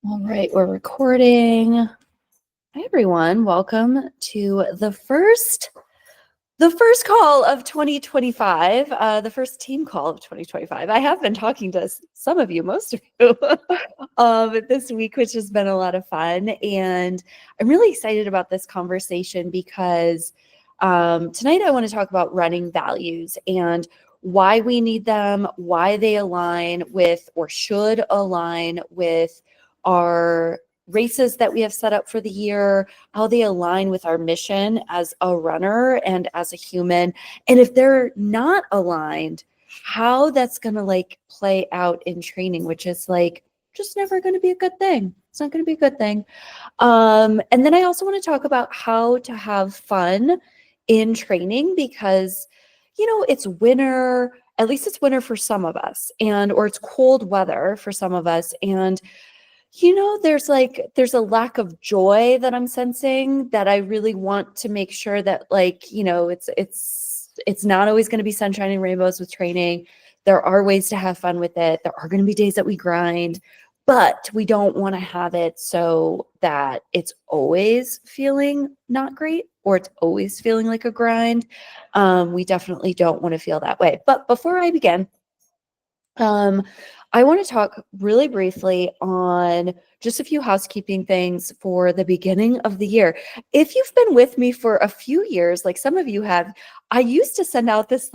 All right, we're recording. Hi, everyone. Welcome to the first call of 2025, the first team call of 2025. I have been talking to some of you, most of you, this week, which has been a lot of fun. And I'm really excited about this conversation because tonight I want to talk about running values and why we need them, why they align with or should align with our races that we have set up for the year, how they align with our mission as a runner and as a human. And if they're not aligned, how that's going to play out in training, which is just never going to be a good thing. It's not going to be a good thing. And then I also want to talk about how to have fun in training because, it's winter, at least it's winter for some of us, or it's cold weather for some of us. And there's a lack of joy that I'm sensing that I really want to make sure that it's not always going to be sunshine and rainbows with training. There are ways to have fun with it. There are going to be days that we grind, but we don't want to have it so that it's always feeling not great or it's always feeling like a grind. We definitely don't want to feel that way. But before I begin, I want to talk really briefly on just a few housekeeping things for the beginning of the year. If you've been with me for a few years, like some of you have, I used to send out this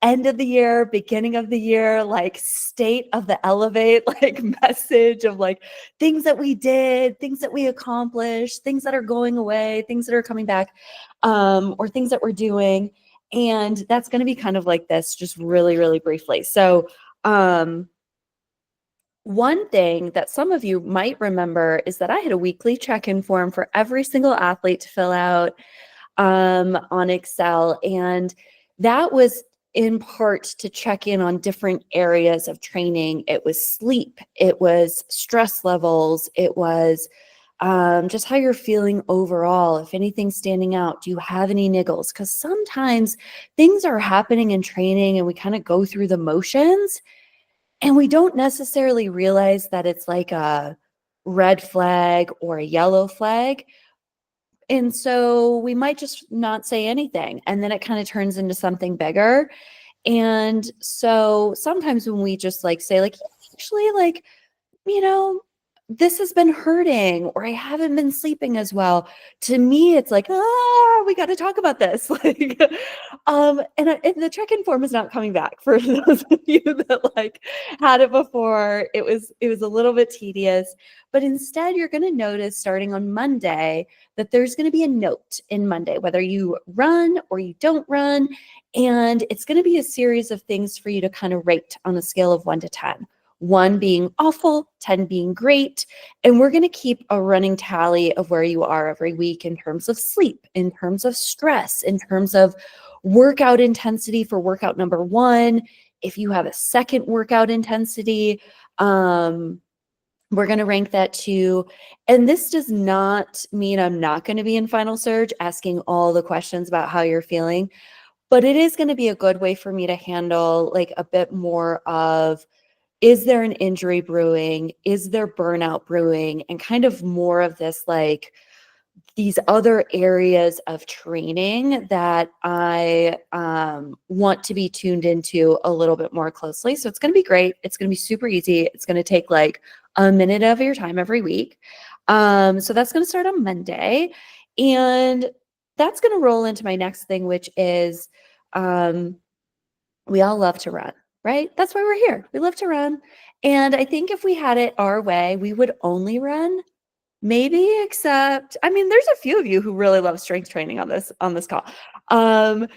end of the year, beginning of the year, state of the elevate, message of things that we did, things that we accomplished, things that are going away, things that are coming back, or things that we're doing. And that's going to be kind of like this, just really, really briefly. So, one thing that some of you might remember is that I had a weekly check-in form for every single athlete to fill out on Excel. And that was in part to check in on different areas of training. It was sleep, it was stress levels, it was just how you're feeling overall. If anything's standing out, do you have any niggles? Because sometimes things are happening in training and we kind of go through the motions and we don't necessarily realize that it's like a red flag or a yellow flag. And so we might just not say anything. And then it kind of turns into something bigger. And so sometimes when we just say actually you know, this has been hurting or I haven't been sleeping as well. To me, it's we got to talk about this. And the check-in form is not coming back for those of you that had it before. It was a little bit tedious, but instead you're going to notice starting on Monday that there's going to be a note in Monday, whether you run or you don't run. And it's going to be a series of things for you to kind of rate on a scale of 1 to 10. 1 being awful, 10 being great. And we're going to keep a running tally of where you are every week in terms of sleep, in terms of stress, in terms of workout intensity for workout number 1. If you have a second workout intensity, we're going to rank that too. And this does not mean I'm not going to be in Final Surge asking all the questions about how you're feeling, but it is going to be a good way for me to handle a bit more of, is there an injury brewing? Is there burnout brewing? And kind of more of this, these other areas of training that I want to be tuned into a little bit more closely. So it's going to be great. It's going to be super easy. It's going to take a minute of your time every week. So that's going to start on Monday. And that's going to roll into my next thing, which is we all love to run. Right? That's why we're here. We love to run. And I think if we had it our way, we would only run. Maybe, except, I mean, there's a few of you who really love strength training on this call. And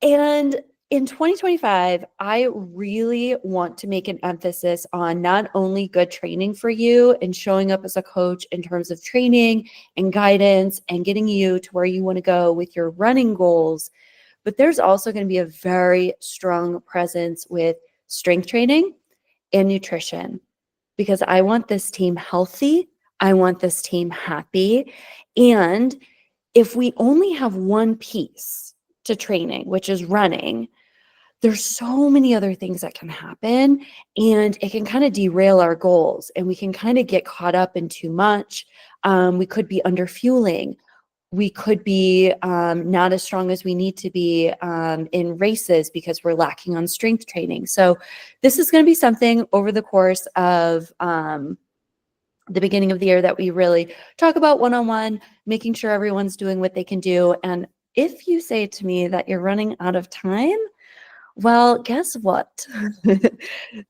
in 2025, I really want to make an emphasis on not only good training for you and showing up as a coach in terms of training and guidance and getting you to where you want to go with your running goals, but there's also going to be a very strong presence with strength training and nutrition because I want this team healthy. I want this team happy. And if we only have one piece to training, which is running, there's so many other things that can happen, and it can kind of derail our goals, and we can kind of get caught up in too much. We could be under fueling. We could be not as strong as we need to be in races because we're lacking on strength training. So this is going to be something over the course of the beginning of the year that we really talk about one-on-one, making sure everyone's doing what they can do. And if you say to me that you're running out of time, well, guess what?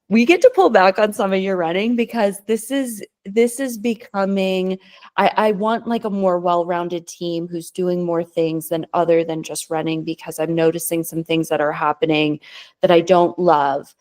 We get to pull back on some of your running because this is becoming, I want like a more well-rounded team who's doing more things than other than just running, because I'm noticing some things that are happening that I don't love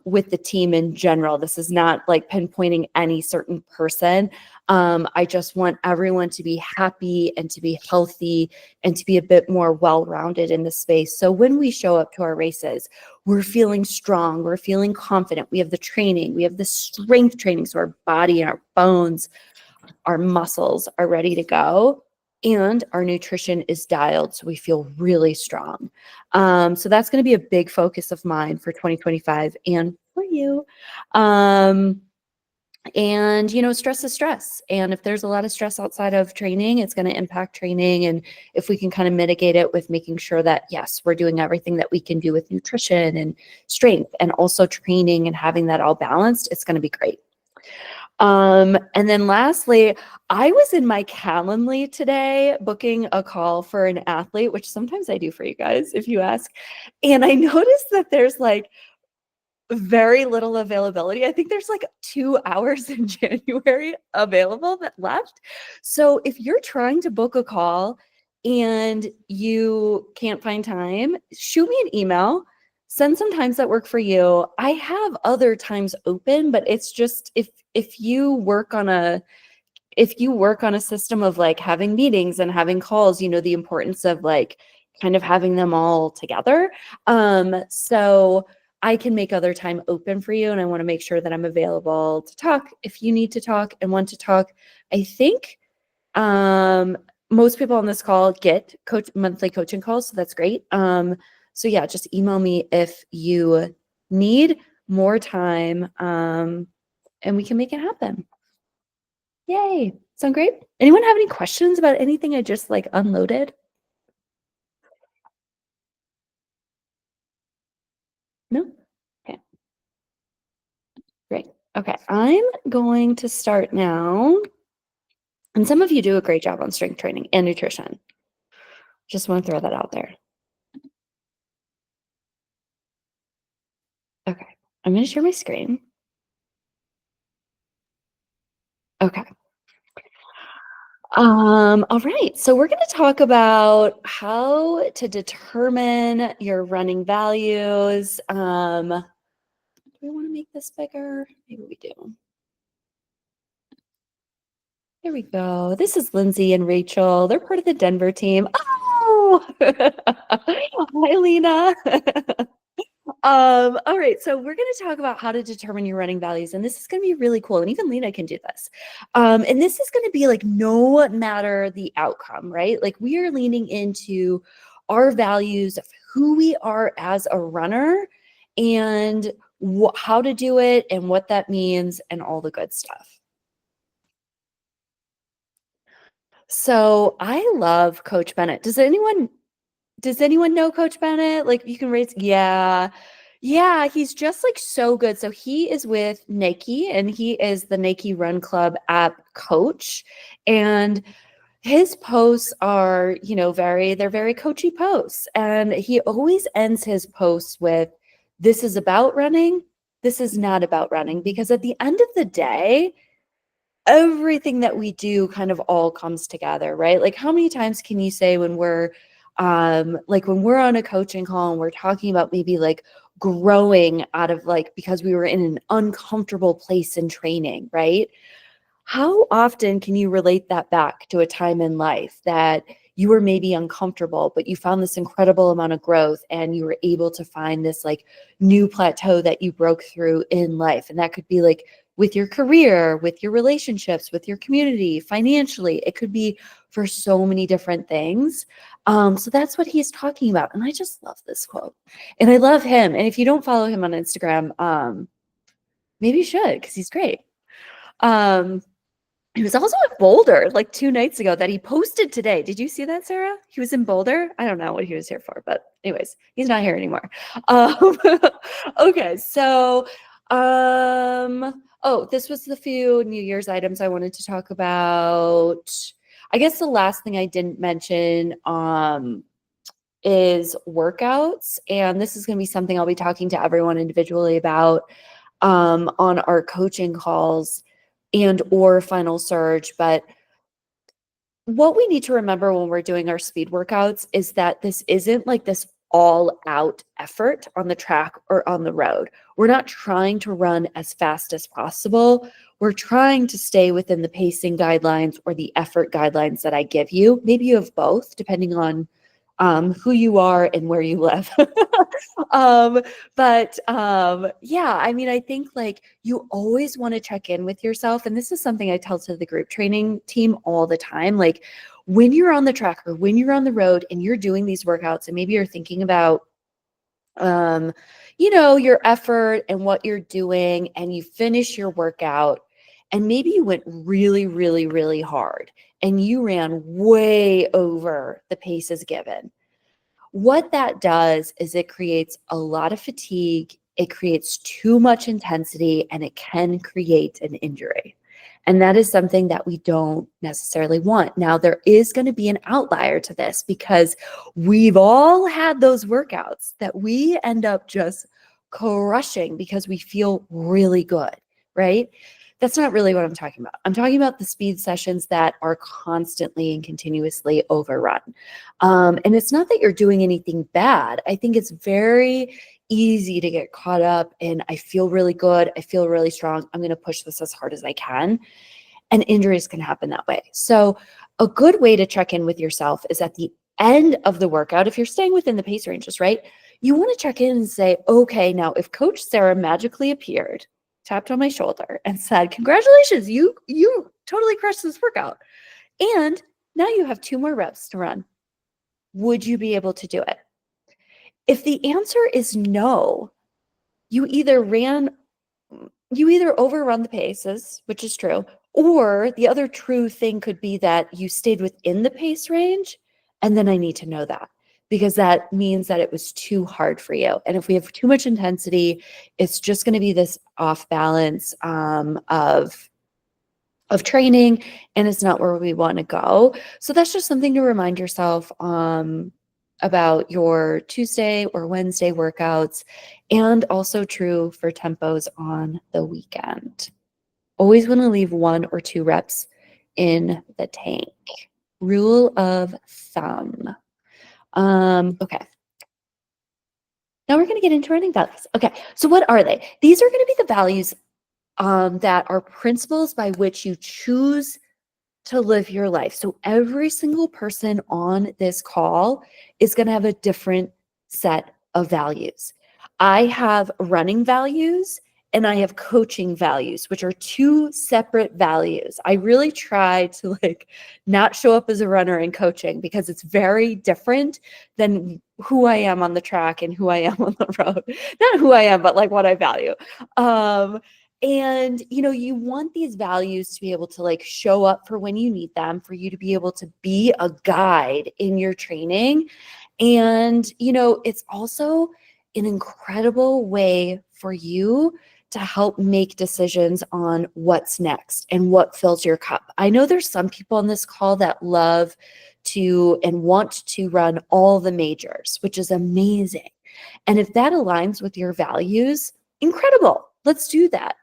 with the team in general. This is not like pinpointing any certain person. I just want everyone to be happy and to be healthy and to be a bit more well-rounded in the space. So when we show up to our races, we're feeling strong, we're feeling confident. We have the training, we have the strength training, so our body and our bones, our muscles are ready to go, and our nutrition is dialed, so we feel really strong. So that's going to be a big focus of mine for 2025 and for you. And, stress is stress. And if there's a lot of stress outside of training, it's going to impact training. And if we can kind of mitigate it with making sure that, yes, we're doing everything that we can do with nutrition and strength and also training and having that all balanced, it's going to be great. And then lastly, I was in my Calendly today booking a call for an athlete, which sometimes I do for you guys, if you ask. And I noticed that there's like very little availability. I think there's like 2 hours in January available that left. So if you're trying to book a call and you can't find time, shoot me an email, send some times that work for you. I have other times open, but it's just if you work on a system of like having meetings and having calls, the importance of like kind of having them all together. So I can make other time open for you, and I want to make sure that I'm available to talk if you need to talk and want to talk. I think most people on this call get monthly coaching calls, so that's great. So yeah, just email me if you need more time, and we can make it happen. Yay. Sound great? Anyone have any questions about anything I just like unloaded? No? Okay, great. Okay, I'm going to start now. And some of you do a great job on strength training and nutrition. Just want to throw that out there. Okay, I'm going to share my screen. Okay. All right. So we're going to talk about how to determine your running values. Do we want to make this bigger? Maybe we do. There we go. This is Lindsay and Rachel. They're part of the Denver team. Oh, hi, Lena. All right, so we're going to talk about how to determine your running values, and this is going to be really cool. And even Lena can do this. And this is going to be like no matter the outcome, right? Like we are leaning into our values of who we are as a runner and how to do it and what that means and all the good stuff. So I love Coach Bennett. Does anyone know Coach Bennett? Like you can raise, yeah. Yeah, he's just like so good. So he is with Nike and he is the Nike Run Club app coach. And his posts are, they're very coachy posts. And he always ends his posts with, this is about running. This is not about running. Because at the end of the day, everything that we do kind of all comes together, right? Like how many times can you say when we're when we're on a coaching call and we're talking about maybe like growing out of like because we were in an uncomfortable place in training, right? How often can you relate that back to a time in life that you were maybe uncomfortable, but you found this incredible amount of growth and you were able to find this like new plateau that you broke through in life? And that could be like with your career, with your relationships, with your community, financially. It could be for so many different things. So that's what he's talking about. And I just love this quote. And I love him. And if you don't follow him on Instagram, maybe you should, because he's great. He was also in Boulder like 2 nights ago that he posted today. Did you see that, Sarah? He was in Boulder. I don't know what he was here for, but anyways, he's not here anymore. Um, okay, so this was the few New Year's items I wanted to talk about. I guess the last thing I didn't mention is workouts, and this is going to be something I'll be talking to everyone individually about on our coaching calls and or Final Surge. But what we need to remember when we're doing our speed workouts is that this isn't like this all out effort on the track or on the road. We're not trying to run as fast as possible. We're trying to stay within the pacing guidelines or the effort guidelines that I give you. Maybe you have both, depending on who you are and where you live. Yeah, I mean, I think like you always want to check in with yourself. And this is something I tell to the group training team all the time. Like when you're on the track or when you're on the road and you're doing these workouts and maybe you're thinking about your effort and what you're doing, and you finish your workout and maybe you went really, really, really hard and you ran way over the paces given. What that does is it creates a lot of fatigue, it creates too much intensity, and it can create an injury. And that is something that we don't necessarily want. Now, there is going to be an outlier to this because we've all had those workouts that we end up just crushing because we feel really good, right? That's not really what I'm talking about. I'm talking about the speed sessions that are constantly and continuously overrun. And it's not that you're doing anything bad. I think it's very easy to get caught up in, I feel really good, I feel really strong, I'm going to push this as hard as I can. And injuries can happen that way. So a good way to check in with yourself is at the end of the workout, if you're staying within the pace ranges, right? You want to check in and say, okay, now if Coach Sarah magically appeared, tapped on my shoulder and said, congratulations, you totally crushed this workout. And now you have 2 more reps to run. Would you be able to do it? If the answer is no, you either overrun the paces, which is true, or the other true thing could be that you stayed within the pace range, and then I need to know that because that means that it was too hard for you. And if we have too much intensity, it's just going to be this off balance of training, and it's not where we want to go. So that's just something to remind yourself about your Tuesday or Wednesday workouts, and also true for tempos on the weekend. Always want to leave 1 or 2 reps in the tank. Rule of thumb. Okay. Now we're going to get into running values. Okay, so what are they? These are going to be the values that are principles by which you choose to live your life. So every single person on this call is going to have a different set of values. I have running values and I have coaching values, which are 2 separate values. I really try to not show up as a runner in coaching because it's very different than who I am on the track and who I am on the road. Not who I am, but what I value. And, you want these values to be able to show up for when you need them, for you to be able to be a guide in your training. And, it's also an incredible way for you to help make decisions on what's next and what fills your cup. I know there's some people on this call that love to and want to run all the majors, which is amazing. And if that aligns with your values, incredible. Let's do that.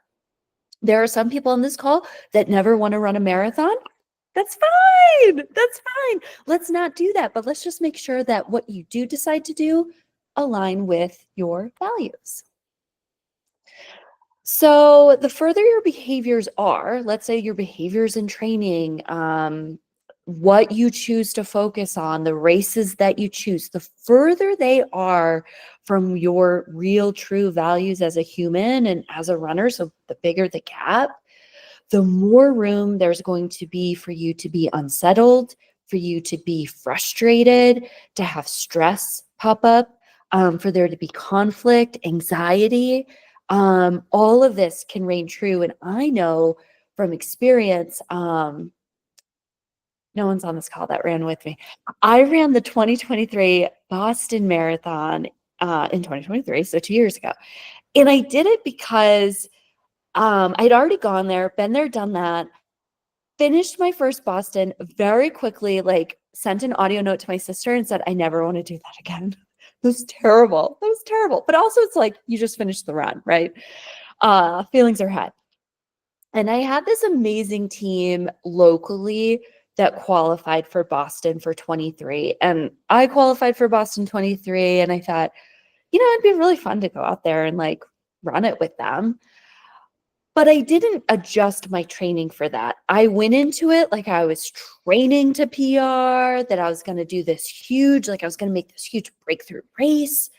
There are some people on this call that never want to run a marathon. That's fine. That's fine. Let's not do that. But let's just make sure that what you do decide to do align with your values. So the further your behaviors are, let's say your behaviors in training, what you choose to focus on, the races that you choose, the further they are from your real true values as a human and as a runner, so the bigger the gap, the more room there's going to be for you to be unsettled, for you to be frustrated, to have stress pop up, for there to be conflict, anxiety. All of this can reign true. And I know from experience, no one's on this call that ran with me. I ran the 2023 Boston Marathon in 2023, so 2 years ago. And I did it because I'd already gone there, been there, done that, finished my first Boston very quickly, like sent an audio note to my sister and said, I never want to do that again. It was terrible. That was terrible. But also it's like, you just finished the run, right? Feelings are hot. And I had this amazing team locally that qualified for Boston for 23. And I qualified for Boston 23. And I thought, it'd be really fun to go out there and like run it with them. But I didn't adjust my training for that. I went into it like I was training to PR, that I was going to do this huge, like I was going to make this huge breakthrough race.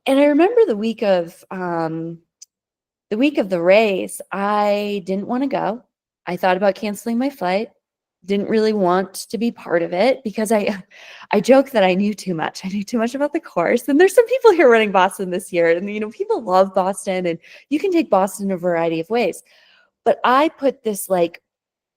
And I remember the week of the race, I didn't want to go. I thought about canceling my flight. Didn't really want to be part of it because I joke that I knew too much. I knew too much about the course. And there's some people here running Boston this year. And, people love Boston and you can take Boston a variety of ways. But I put this like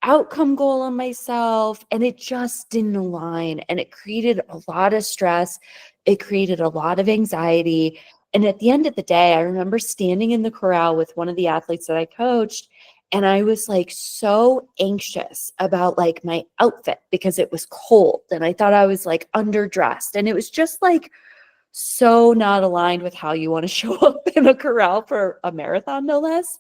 outcome goal on myself and it just didn't align. And it created a lot of stress. It created a lot of anxiety. And at the end of the day, I remember standing in the corral with one of the athletes that I coached. And I was like so anxious about like my outfit because it was cold and I thought I was like underdressed. And it was just like so not aligned with how you want to show up in a corral for a marathon, no less,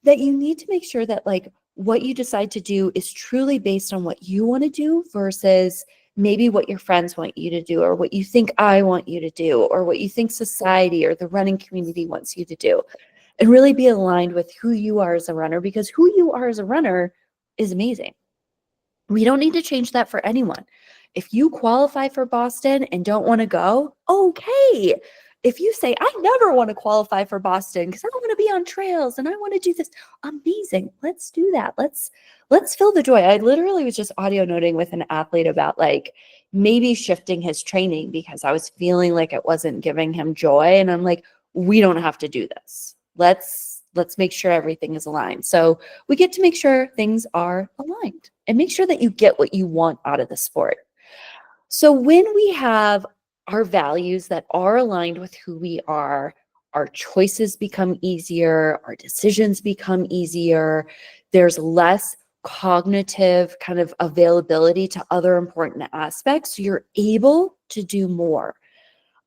that you need to make sure that like what you decide to do is truly based on what you want to do versus maybe what your friends want you to do or what you think I want you to do or what you think society or the running community wants you to do. And really be aligned with who you are as a runner, because who you are as a runner is amazing. We don't need to change that for anyone. If you qualify for Boston and don't want to go, okay. If you say, I never want to qualify for Boston because I don't want to be on trails and I want to do this, amazing. Let's do that. Let's feel the joy. I literally was just audio noting with an athlete about like maybe shifting his training because I was feeling like it wasn't giving him joy. And I'm like, we don't have to do this. Let's make sure everything is aligned. So we get to make sure things are aligned and make sure that you get what you want out of the sport. So when we have our values that are aligned with who we are, our choices become easier, our decisions become easier. There's less cognitive kind of availability to other important aspects. So you're able to do more.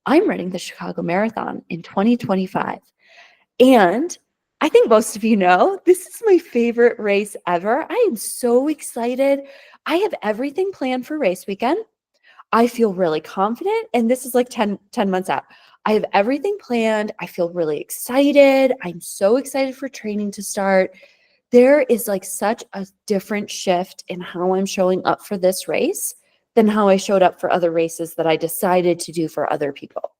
I'm running the Chicago Marathon in 2025. And I think most of you know, this is my favorite race ever. I am so excited. I have everything planned for race weekend. I feel really confident. And this is like 10 months out. I have everything planned. I feel really excited. I'm so excited for training to start. There is like such a different shift in how I'm showing up for this race than how I showed up for other races that I decided to do for other people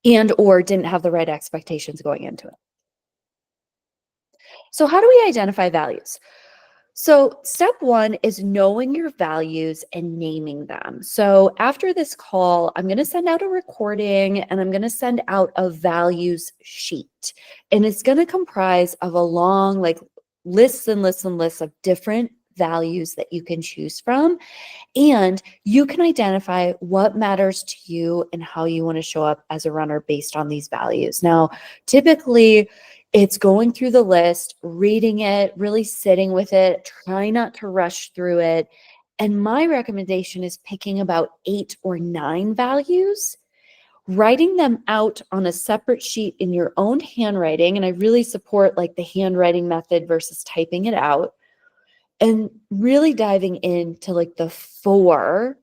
and or didn't have the right expectations going into it. So how do we identify values? So step one is knowing your values and naming them. So after this call, I'm going to send out a recording and I'm going to send out a values sheet. And it's going to comprise of a long like lists and lists and lists of different values that you can choose from. And you can identify what matters to you and how you want to show up as a runner based on these values. Now, typically, it's going through the list, reading it, really sitting with it, try not to rush through it. And my recommendation is picking about 8 or 9 values, writing them out on a separate sheet in your own handwriting. And I really support like the handwriting method versus typing it out. And really diving into like the 4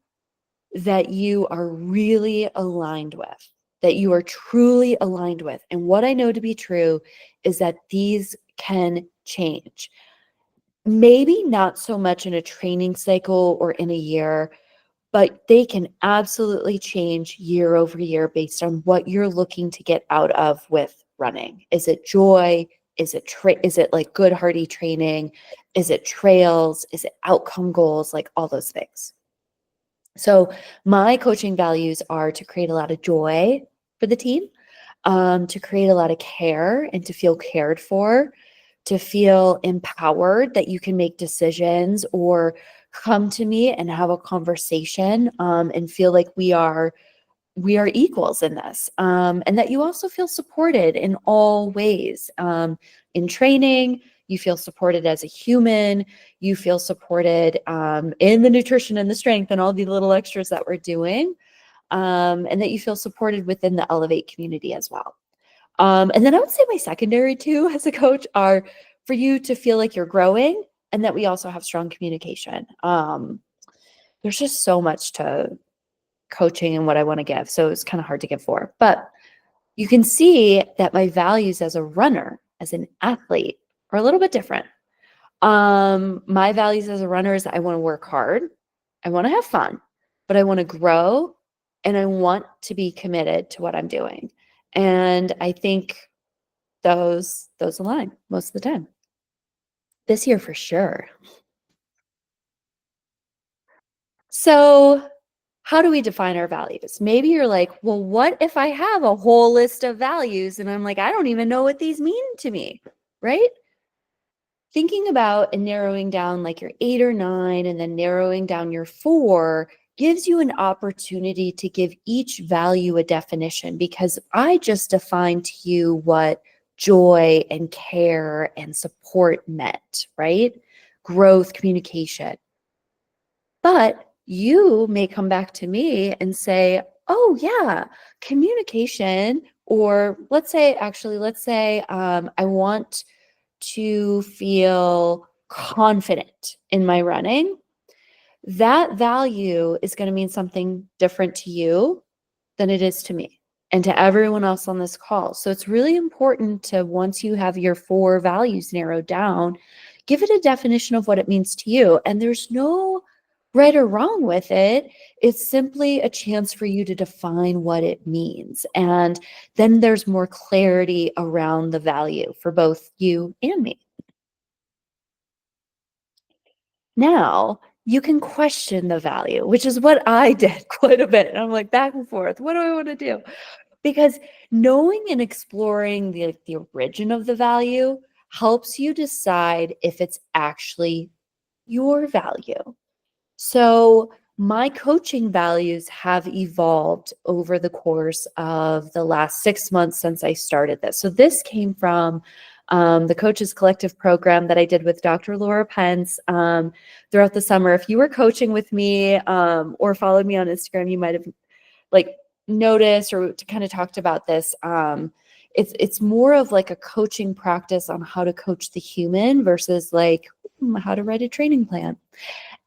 that you are really aligned with, that you are truly aligned with. And what I know to be true is that these can change. maybe not so much in a training cycle or in a year, but they can absolutely change year over year based on what you're looking to get out of with running. Is it joy? Is it like good hearty training? Is it trails? Is it outcome goals? Like all those things. So my coaching values are to create a lot of joy for the team, to create a lot of care and to feel cared for, to feel empowered that you can make decisions or come to me and have a conversation, and feel like we are equals in this, and that you also feel supported in all ways, in training. You feel supported as a human. You feel supported, in the nutrition and the strength and all the little extras that we're doing, and that you feel supported within the Elevate community as well. And then I would say my secondary two as a coach are for you to feel like you're growing and that we also have strong communication. There's just so much to coaching and what I want to give. So it's kind of hard to give for. But you can see that my values as a runner, as an athlete, are a little bit different. My values as a runner is I want to work hard, I want to have fun, but I want to grow and I want to be committed to what I'm doing. And I think those align most of the time. This year for sure. So, how do we define our values? Maybe you're like, well, what if I have a whole list of values and I'm like, I don't even know what these mean to me, right? Thinking about and narrowing down like your 8 or 9 and then narrowing down your 4 gives you an opportunity to give each value a definition, because I just defined to you what joy and care and support meant, right? Growth, communication. But you may come back to me and say, oh, yeah, communication, or let's say, I want to feel confident in my running. That value is going to mean something different to you than it is to me and to everyone else on this call. So it's really important to, once you have your 4 values narrowed down, give it a definition of what it means to you. And there's no right or wrong with it. It's simply a chance for you to define what it means. And then there's more clarity around the value for both you and me. Now, you can question the value, which is what I did quite a bit. And I'm like back and forth. What do I want to do? Because knowing and exploring the origin of the value helps you decide if it's actually your value. So my coaching values have evolved over the course of the last 6 months since I started this. So this came from the Coaches Collective program that I did with Dr. Laura Pence throughout the summer. If you were coaching with me or followed me on Instagram, you might have like noticed or kind of talked about this. It's more of like a coaching practice on how to coach the human versus like how to write a training plan.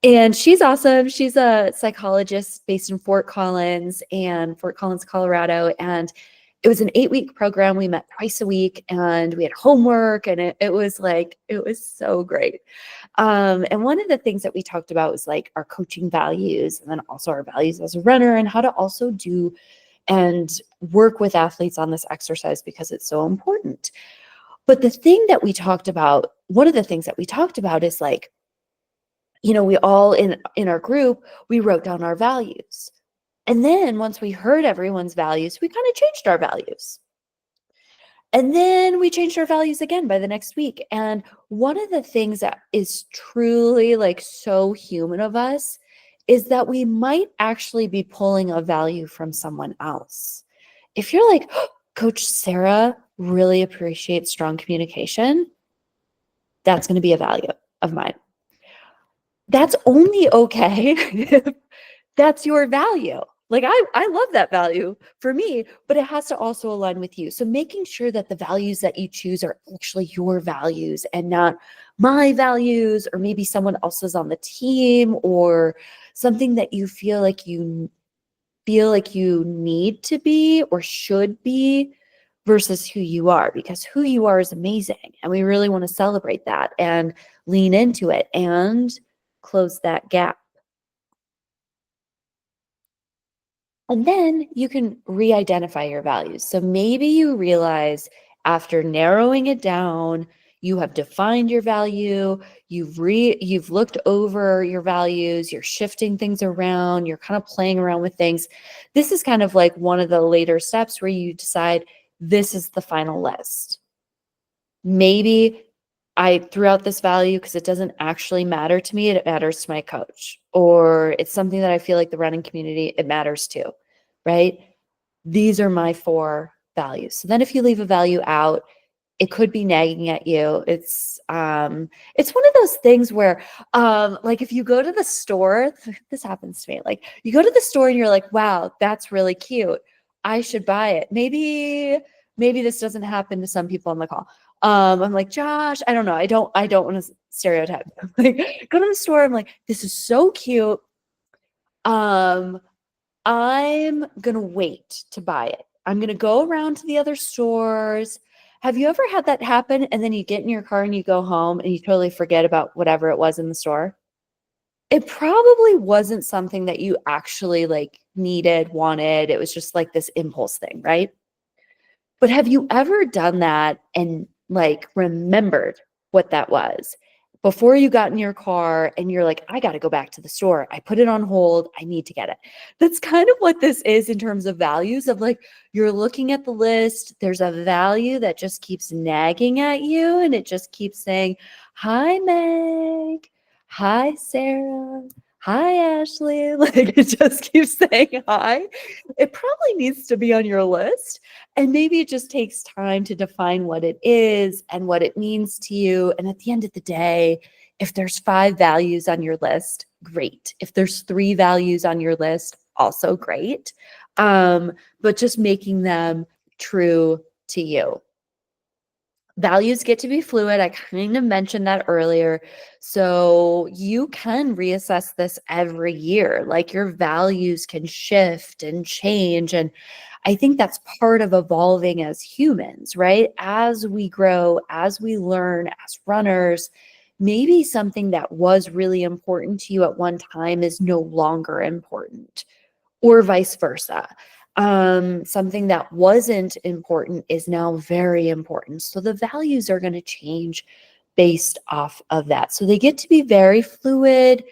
And she's awesome. She's a psychologist based in Fort Collins, Colorado. And it was an 8-week program. We met twice a week and we had homework, and it was so great. And one of the things that we talked about was like our coaching values and then also our values as a runner, and how to also do and work with athletes on this exercise because it's so important. But the thing that we talked about, one of the things that we talked about is like, we all in our group, we wrote down our values. And then once we heard everyone's values, we kind of changed our values. And then we changed our values again by the next week. And one of the things that is truly like so human of us is that we might actually be pulling a value from someone else. If you're like, oh, Coach Sarah really appreciates strong communication, that's going to be a value of mine. That's only okay if that's your value. Like I love that value for me, but it has to also align with you. So making sure that the values that you choose are actually your values and not my values, or maybe someone else's on the team, or something that you feel like you need to be or should be. versus who you are, because who you are is amazing. And we really want to celebrate that and lean into it and close that gap. And then you can re-identify your values. So maybe you realize after narrowing it down, you have defined your value, you've looked over your values, you're shifting things around, you're kind of playing around with things. This is kind of like one of the later steps where you decide this is the final list. Maybe I threw out this value because it doesn't actually matter to me. It matters to my coach, or it's something that I feel like the running community, it matters to, right? These are my 4 values. So then if you leave a value out, it could be nagging at you. It's one of those things where like if you go to the store, this happens to me. Like you go to the store and you're like, "Wow, that's really cute. I should buy it." Maybe this doesn't happen to some people on the call. I'm like, "Josh, I don't know. I don't want to stereotype." Like go to the store, I'm like, "This is so cute. Um I'm gonna wait to buy it. I'm gonna go around to the other stores." Have you ever had that happen and then you get in your car and you go home and you totally forget about whatever it was in the store? It probably wasn't something that you actually like needed, wanted. It was just like this impulse thing, right? But have you ever done that and like remembered what that was before you got in your car and you're like, I got to go back to the store. I put it on hold. I need to get it. That's kind of what this is in terms of values of like, you're looking at the list. There's a value that just keeps nagging at you and it just keeps saying, hi, Meg. Hi, Sarah. Hi, Ashley. Like it just keeps saying hi. It probably needs to be on your list. And maybe it just takes time to define what it is and what it means to you. And at the end of the day, if there's 5 values on your list, great. If there's 3 values on your list, also great. But just making them true to you. Values get to be fluid. I kind of mentioned that earlier. So you can reassess this every year. Like your values can shift and change. And I think that's part of evolving as humans, right? As we grow, as we learn, as runners, maybe something that was really important to you at one time is no longer important, or vice versa. Something that wasn't important is now very important. So the values are going to change based off of that. So they get to be very fluid.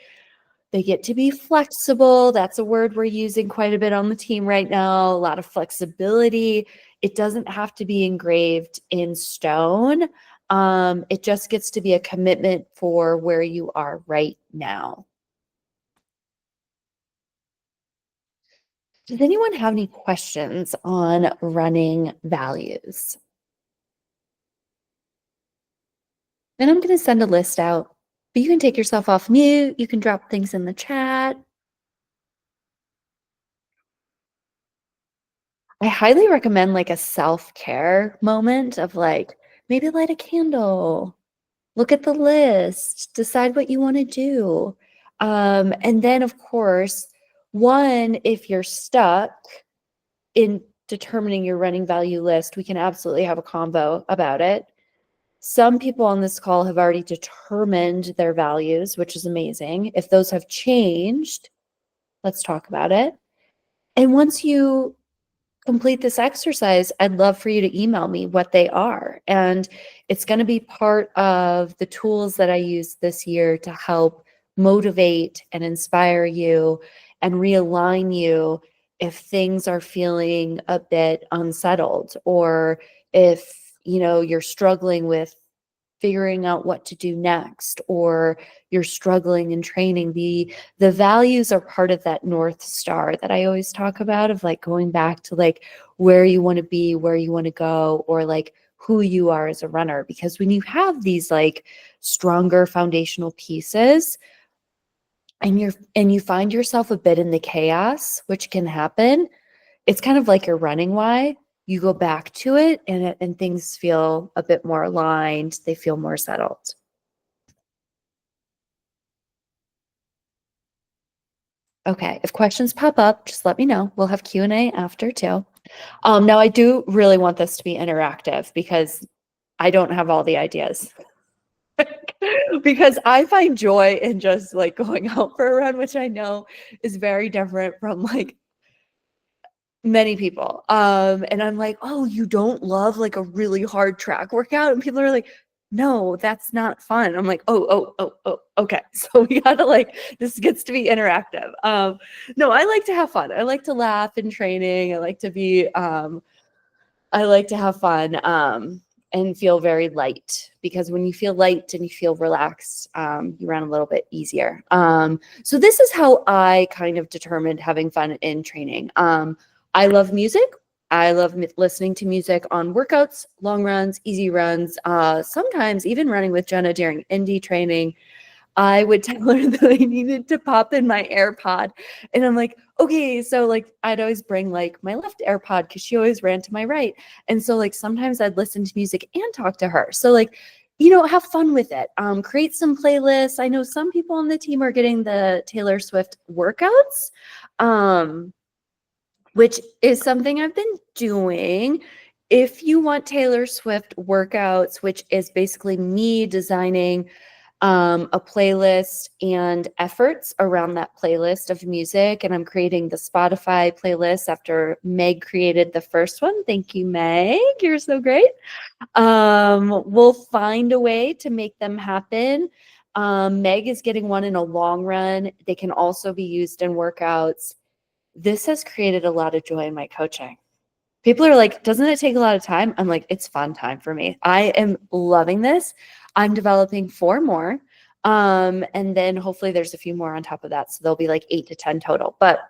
They get to be flexible. That's a word we're using quite a bit on the team right now. A lot of flexibility. It doesn't have to be engraved in stone. It just gets to be a commitment for where you are right now. Does anyone have any questions on running values? And I'm going to send a list out, but you can take yourself off mute. You can drop things in the chat. I highly recommend like a self-care moment of like maybe light a candle, look at the list, decide what you want to do. And then, of course, one, if you're stuck in determining your running value list, we can absolutely have a convo about it. Some people on this call have already determined their values, which is amazing. If those have changed, let's talk about it. And once you complete this exercise, I'd love for you to email me what they are. And it's going to be part of the tools that I use this year to help motivate and inspire you and realign you if things are feeling a bit unsettled, or if you're struggling with figuring out what to do next, or you're struggling in training. The values are part of that North Star that I always talk about, of like going back to like where you want to be, where you want to go, or like who you are as a runner. Because when you have these like stronger foundational pieces and you find yourself a bit in the chaos, which can happen, it's kind of like your running why. You go back to it and things feel a bit more aligned. They feel more settled. Okay, if questions pop up, just let me know. We'll have Q&A after too. Now I do really want this to be interactive because I don't have all the ideas. Because I find joy in just like going out for a run, which I know is very different from like many people. And I'm like, oh, you don't love like a really hard track workout? And people are like, no, that's not fun. I'm like, oh, okay. So we gotta like, this gets to be interactive. No, I like to have fun. I like to laugh in training. I like to be, I like to have fun. And feel very light, because when you feel light and you feel relaxed, you run a little bit easier. So this is how I kind of determined having fun in training. I love music. I love listening to music on workouts, long runs, easy runs, sometimes even running with Jenna during indie training. I would tell her that I needed to pop in my AirPod. And I'm like, okay. So like I'd always bring like my left AirPod because she always ran to my right. And so like sometimes I'd listen to music and talk to her. So like, have fun with it. Create some playlists. I know some people on the team are getting the Taylor Swift workouts, which is something I've been doing. If you want Taylor Swift workouts, which is basically me designing a playlist and efforts around that playlist of music. And I'm creating the Spotify playlist after Meg created the first one. Thank you, Meg. You're so great. We'll find a way to make them happen. Meg is getting one in a long run. They can also be used in workouts. This has created a lot of joy in my coaching. People are like, doesn't it take a lot of time? I'm like, it's fun time for me. I am loving this. I'm developing 4 more. And then hopefully there's a few more on top of that. So there'll be like 8 to 10 total. But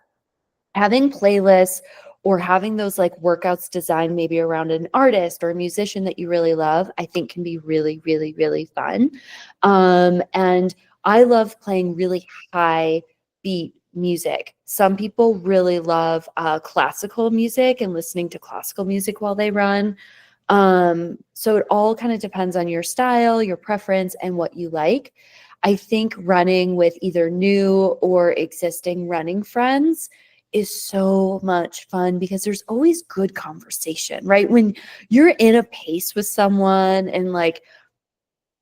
having playlists or having those like workouts designed maybe around an artist or a musician that you really love, I think can be really, really, really fun. And I love playing really high beat music. Some people really love classical music and listening to classical music while they run. So it all kind of depends on your style, your preference, and what you like. I think running with either new or existing running friends is so much fun because there's always good conversation, right? When you're in a pace with someone and like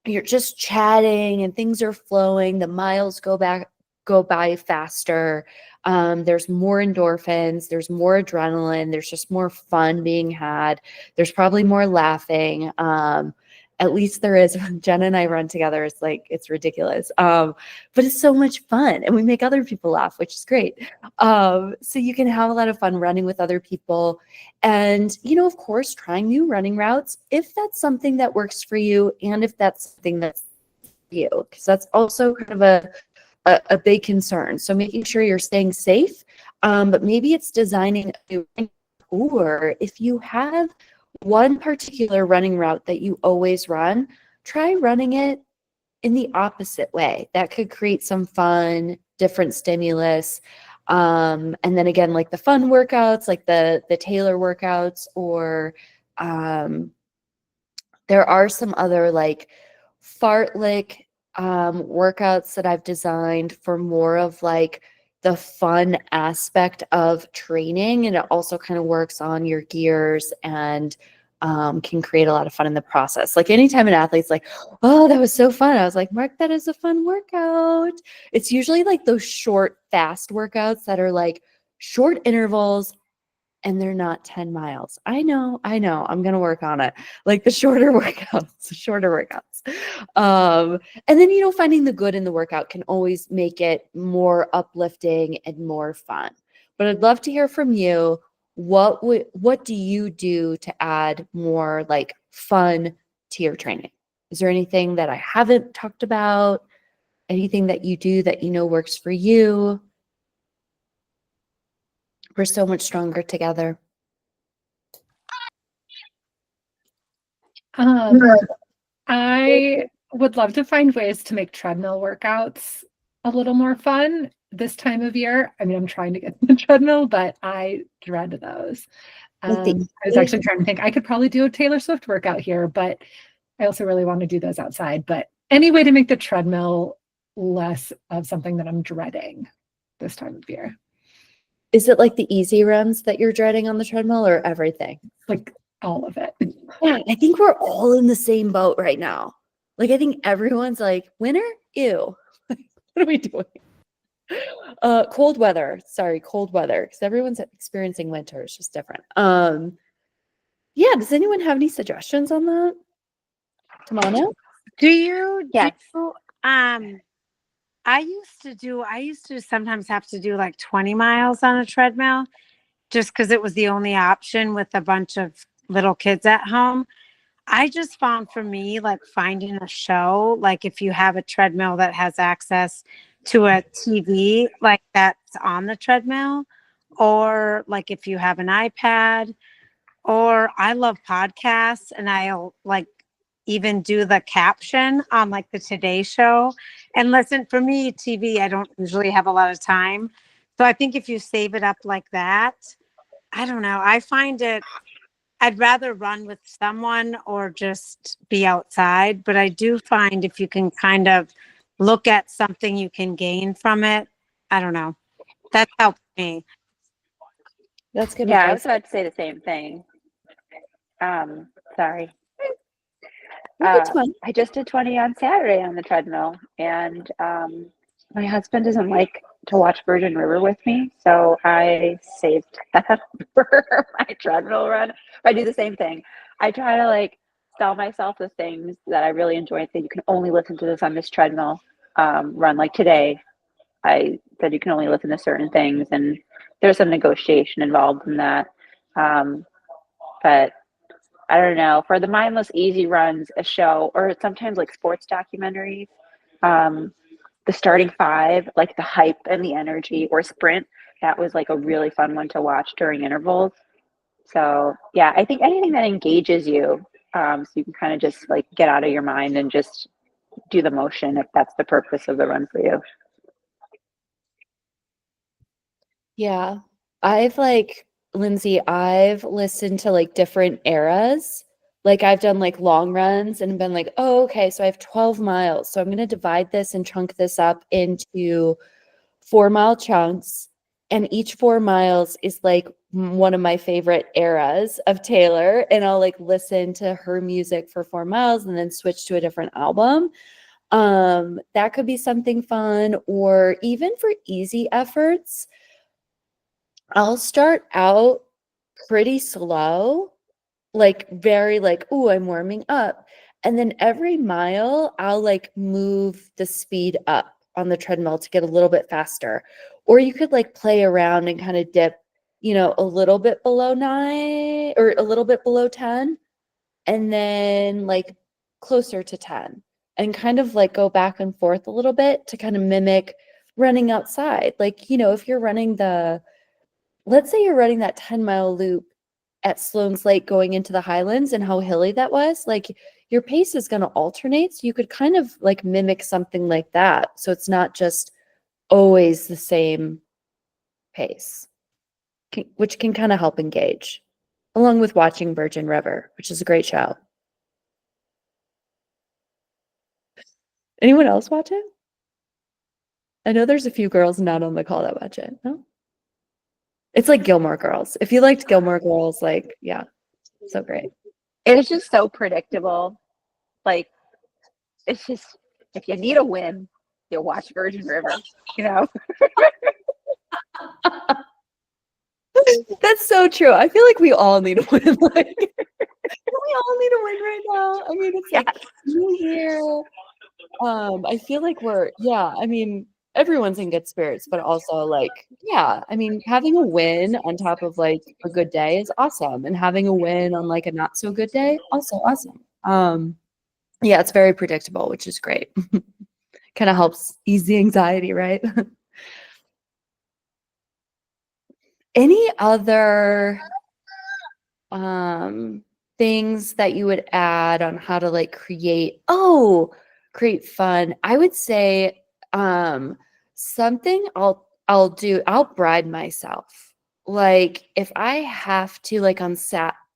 you're just chatting and things are flowing, the miles go by faster. There's more endorphins, there's more adrenaline, there's just more fun being had. There's probably more laughing. At least there is. When Jenna and I run together, it's like, it's ridiculous. But it's so much fun and we make other people laugh, which is great. So you can have a lot of fun running with other people and, of course, trying new running routes if that's something that works for you and if that's something that's for you, because that's also kind of a big concern. So making sure you're staying safe, but maybe it's designing a new, or if you have one particular running route that you always run, try running it in the opposite way. That could create some fun, different stimulus. And then again, like the fun workouts, like the Taylor workouts, or there are some other like fartlek workouts that I've designed for more of like the fun aspect of training. And it also kind of works on your gears and can create a lot of fun in the process. Like anytime an athlete's like, oh, that was so fun. I was like, Mark, that is a fun workout. It's usually like those short, fast workouts that are like short intervals and they're not 10 miles. I know. I'm going to work on it. Like the shorter workouts. And then, finding the good in the workout can always make it more uplifting and more fun. But I'd love to hear from you. What do you do to add more like fun to your training? Is there anything that I haven't talked about? Anything that you do that works for you? We're so much stronger together. I would love to find ways to make treadmill workouts a little more fun this time of year. I mean, I'm trying to get the treadmill, but I dread those. I was actually trying to think I could probably do a Taylor Swift workout here, but I also really want to do those outside. But any way to make the treadmill less of something that I'm dreading this time of year. Is it like the easy runs that you're dreading on the treadmill or everything? Like all of it. Yeah, I think we're all in the same boat right now. Like, I think everyone's like, winter? Ew. What are we doing? Cold weather. Sorry, cold weather. Because everyone's experiencing winter. It's just different. Yeah, does anyone have any suggestions on that? Tamana? Yes. I used to sometimes have to do like 20 miles on a treadmill just because it was the only option with a bunch of little kids at home. I just found for me, like finding a show, like if you have a treadmill that has access to a TV, like that's on the treadmill, or like if you have an iPad, or I love podcasts and I'll like even do the caption on like the Today Show and listen. For me, TV, I don't usually have a lot of time. So I think if you save it up like that, I don't know. I find it, I'd rather run with someone or just be outside. But I do find if you can kind of look at something you can gain from it, I don't know. That helps me. That's good Yeah, I advice. was about to say the same thing. Sorry. That's fun. I just did 20 on Saturday on the treadmill, and my husband doesn't like to watch Virgin River with me, so I saved that for my treadmill run. I do the same thing. I try to like sell myself the things that I really enjoy and say you can only listen to this on this treadmill run. Like today, I said you can only listen to certain things, and there's some negotiation involved in that. But I don't know, for the mindless easy runs, a show, or sometimes like sports documentaries, um, the starting five, like the hype and the energy, or sprint, that was like a really fun one to watch during intervals. So yeah, I think anything that engages you, so you can kind of just like get out of your mind and just do the motion if that's the purpose of the run for you. Yeah. Lindsay, I've listened to like different eras. Like I've done like long runs and been like, oh, okay, so I have 12 miles. So I'm going to divide this and chunk this up into 4-mile chunks. And each 4 miles is like one of my favorite eras of Taylor. And I'll like listen to her music for 4 miles and then switch to a different album. That could be something fun. Or even for easy efforts, I'll start out pretty slow, like very like, oh, I'm warming up. And then every mile, I'll like move the speed up on the treadmill to get a little bit faster. Or you could like play around and kind of dip, a little bit below 9 or a little bit below 10, and then like closer to 10, and kind of like go back and forth a little bit to kind of mimic running outside. Like, if you're running let's say you're running that 10-mile loop at Sloan's Lake going into the Highlands and how hilly that was, like your pace is going to alternate. So you could kind of like mimic something like that. So it's not just always the same pace, which can kind of help engage, along with watching Virgin River, which is a great show. Anyone else watch it? I know there's a few girls not on the call that watch it. No? It's like Gilmore Girls. If you liked Gilmore Girls, like, yeah, so great. It is just so predictable. Like, it's just, if you need a win, you'll watch Virgin River, That's so true. I feel like we all need a win. Like, we all need a win right now. I mean, it's like New Year. I feel like everyone's in good spirits, but also like, yeah, I mean, having a win on top of like a good day is awesome. And having a win on like a not so good day, also awesome. Yeah, it's very predictable, which is great. Kind of helps ease the anxiety, right? Any other things that you would add on how to like create fun? I would say something I'll bribe myself. Like if I have to, like on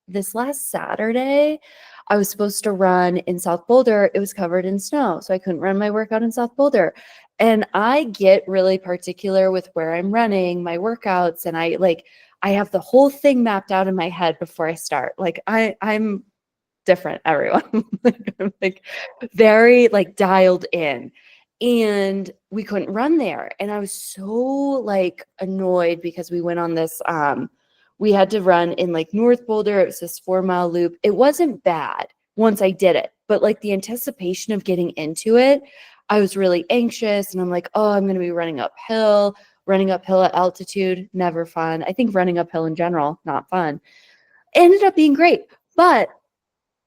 this last Saturday, I was supposed to run in South Boulder. It was covered in snow, so I couldn't run my workout in South Boulder. And I get really particular with where I'm running my workouts, and I have the whole thing mapped out in my head before I start. Like I'm different, everyone. I'm like very like dialed in. And we couldn't run there. And I was so like annoyed because we went on this we had to run in like North Boulder. It was this 4-mile loop. It wasn't bad once I did it, but like the anticipation of getting into it, I was really anxious, and I'm like, oh, I'm going to be running uphill at altitude, never fun. I think running uphill in general, not fun. It ended up being great, but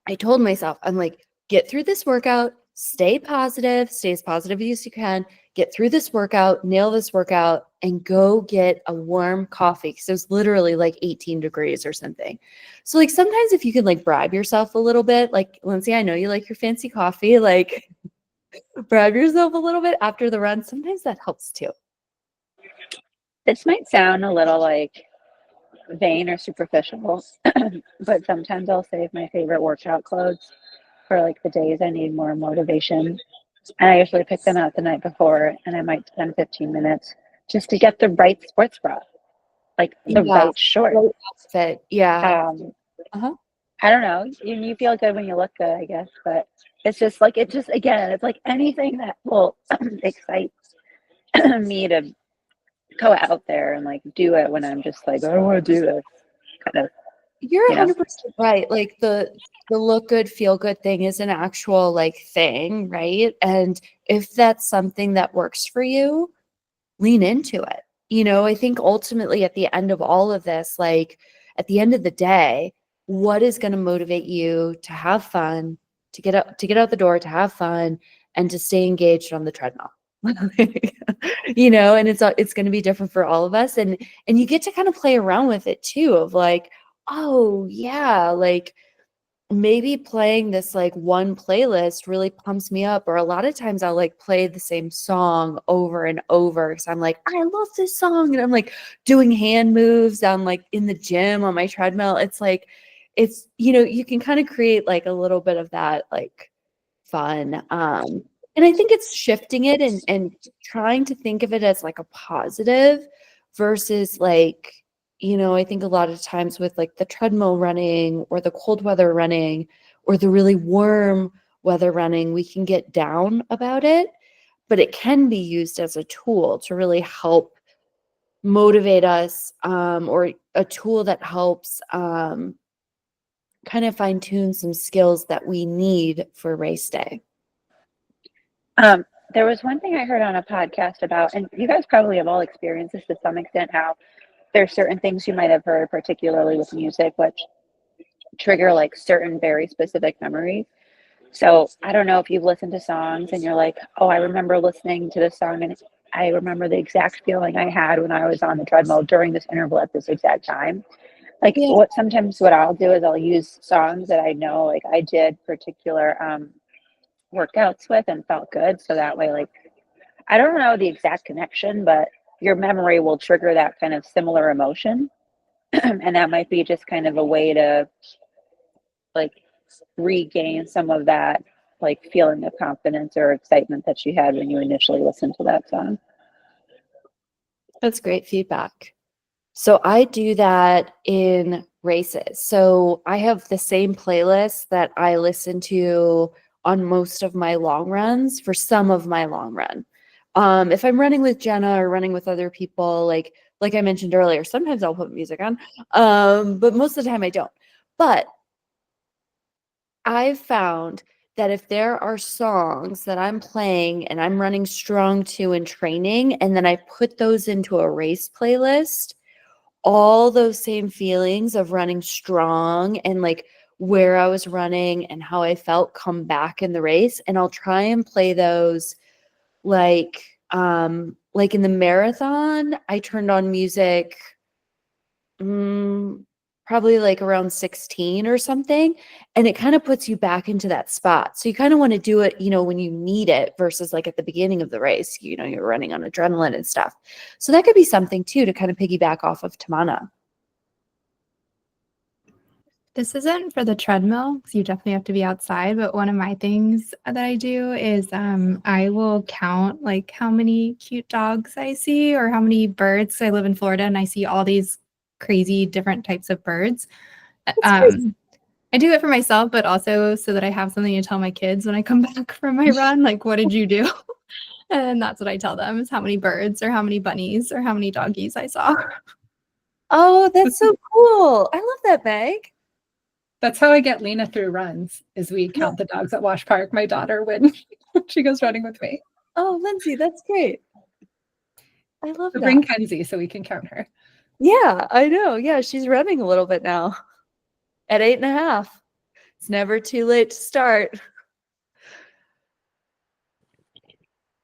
I told myself, I'm like, get through this workout, stay as positive as you can, get through this workout, nail this workout, and go get a warm coffee. Because it was literally like 18 degrees or something. So like sometimes if you can like bribe yourself a little bit, like Lindsay, I know you like your fancy coffee, like bribe yourself a little bit after the run. Sometimes that helps too. This might sound a little like vain or superficial, but sometimes I'll save my favorite workout clothes for like the days I need more motivation. And I usually pick them out the night before, and I might spend 15 minutes just to get the right sports bra, like the Yeah. right short. Right outfit. Yeah. Um, I don't know. You feel good when you look good, I guess, but it's just like, again, it's like anything that will excite me to go out there and like do it when I'm just like, I want to do this kind of, You're you know. 100% right. Like the look good, feel good thing is an actual like thing, right? And if that's something that works for you, lean into it. You know, I think ultimately at the end of all of this, like at the end of the day, what is going to motivate you to have fun, to get out the door, to have fun, and to stay engaged on the treadmill? You know, and it's going to be different for all of us, and you get to kind of play around with it too, of like, oh yeah, like maybe playing this like one playlist really pumps me up, or a lot of times I'll like play the same song over and over because I'm like, I love this song, and I'm like doing hand moves on like in the gym on my treadmill. It's like it's, you know, you can kind of create like a little bit of that like fun. And I think it's shifting it and trying to think of it as like a positive versus like, you know, I think a lot of times with like the treadmill running or the cold weather running or the really warm weather running, we can get down about it, but it can be used as a tool to really help motivate us, or a tool that helps kind of fine tune some skills that we need for race day. There was one thing I heard on a podcast about, and you guys probably have all experienced this to some extent, how there's certain things you might have heard, particularly with music, which trigger like certain very specific memories. So I don't know if you've listened to songs and you're like, oh, I remember listening to this song and I remember the exact feeling I had when I was on the treadmill during this interval at this exact time. Like Yeah. what I'll do is I'll use songs that I know like I did particular workouts with and felt good. So that way, like, I don't know the exact connection, but your memory will trigger that kind of similar emotion. And that might be just kind of a way to like regain some of that like feeling of confidence or excitement that you had when you initially listened to that song. That's great feedback. So I do that in races. So I have the same playlist that I listen to on most of my long runs for some of my long run. If I'm running with Jenna or running with other people, like I mentioned earlier, sometimes I'll put music on, but most of the time I don't. But I've found that if there are songs that I'm playing and I'm running strong to in training, and then I put those into a race playlist, all those same feelings of running strong and like where I was running and how I felt come back in the race. And I'll try and play those like in the marathon, I turned on music probably like around 16 or something, and it kind of puts you back into that spot. So you kind of want to do it, you know, when you need it versus like at the beginning of the race, you know, you're running on adrenaline and stuff. So that could be something too to kind of piggyback off of Tamana. This isn't for the treadmill because you definitely have to be outside. But one of my things that I do is I will count like how many cute dogs I see or how many birds. I live in Florida and I see all these crazy different types of birds. I do it for myself, but also so that I have something to tell my kids when I come back from my run. Like, what did you do? And that's what I tell them is how many birds or how many bunnies or how many doggies I saw. Oh, that's so cool. I love that, Meg. That's how I get Lena through runs, is we count the dogs at Wash Park, my daughter, when she goes running with me. Oh, Lindsay, that's great. I love So that. bring Kenzie so we can count her. Yeah, I know. Yeah, she's running a little bit now at 8.5. It's never too late to start.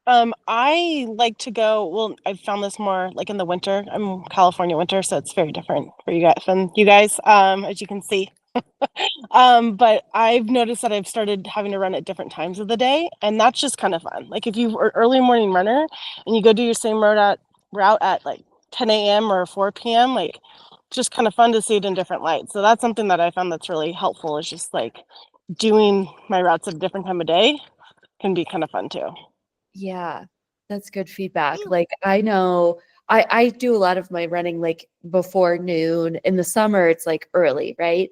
I like to go, well, I've found this more like in the winter. I'm California winter, so it's very different for you guys than you guys, as you can see. But I've noticed that I've started having to run at different times of the day, and that's just kind of fun. Like if you are early morning runner and you go do your same route at like 10 a.m. or 4 p.m., like it's just kind of fun to see it in different lights. So that's something that I found that's really helpful, is just like doing my routes at a different time of day can be kind of fun too. Yeah, that's good feedback. Like I know I do a lot of my running like before noon. In the summer, it's like early, right?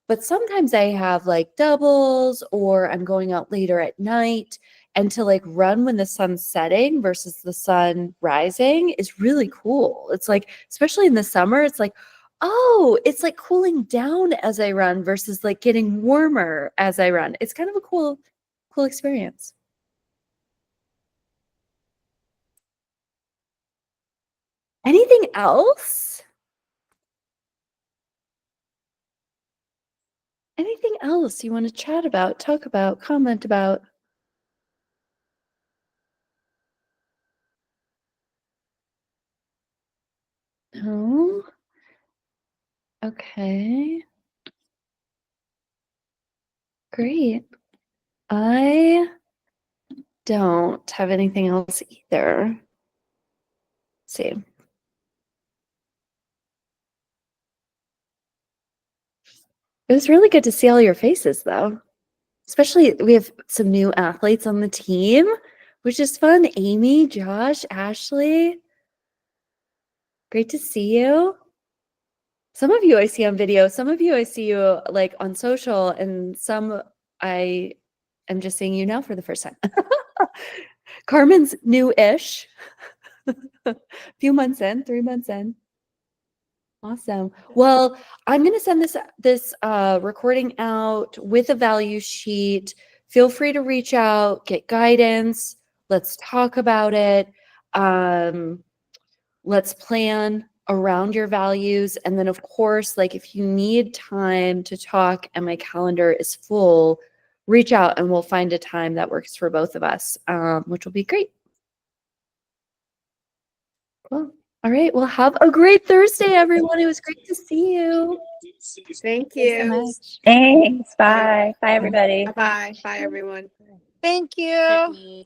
But sometimes I have like doubles or I'm going out later at night. And to like run when the sun's setting versus the sun rising is really cool. It's like, especially in the summer, it's like, oh, it's like cooling down as I run versus like getting warmer as I run. It's kind of a cool experience. Anything else? Anything else you want to chat about, talk about, comment about? No? Okay. Great. I don't have anything else either. Let's see. It was really good to see all your faces, though. Especially, we have some new athletes on the team, which is fun. Amy, Josh, Ashley. Great to see you. Some of you I see on video, some of you I see you like on social, and some I am just seeing you now for the first time. Carmen's new-ish. A few months in, 3 months in. Awesome. Well, I'm going to send this recording out with a value sheet. Feel free to reach out, get guidance. Let's talk about it. Let's plan around your values. And then, of course, like if you need time to talk and my calendar is full, reach out and we'll find a time that works for both of us, which will be great. Cool. All right. Well, have a great Thursday, everyone. It was great to see you. Thank Thanks so you. much. Thanks. Bye. Bye, everybody. Bye-bye. Bye, everyone. Thank you.